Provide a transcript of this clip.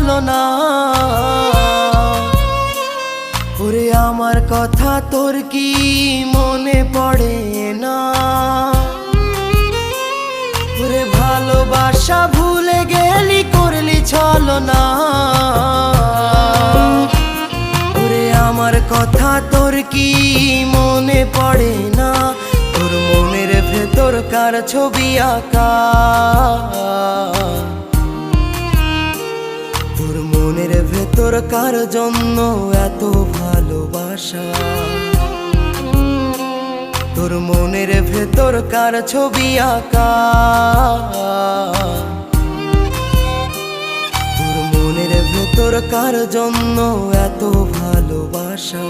ছলনা। ওরে আমার কথা তোর কি মনে পড়ে না? ওরে ভালোবাসা ভুলে গেলি, করলি ছলনা। ওরে আমার কথা তোর কি মনে পড়ে না? তোর মনের ভেতর কার ছবি আঁকা? তোর মনের ভেতর কার জন্য এত ভালোবাসা? তোর মনের ভেতর কার ছবি আঁকা? তোর মনের ভেতর কার জন্য এত ভালোবাসা?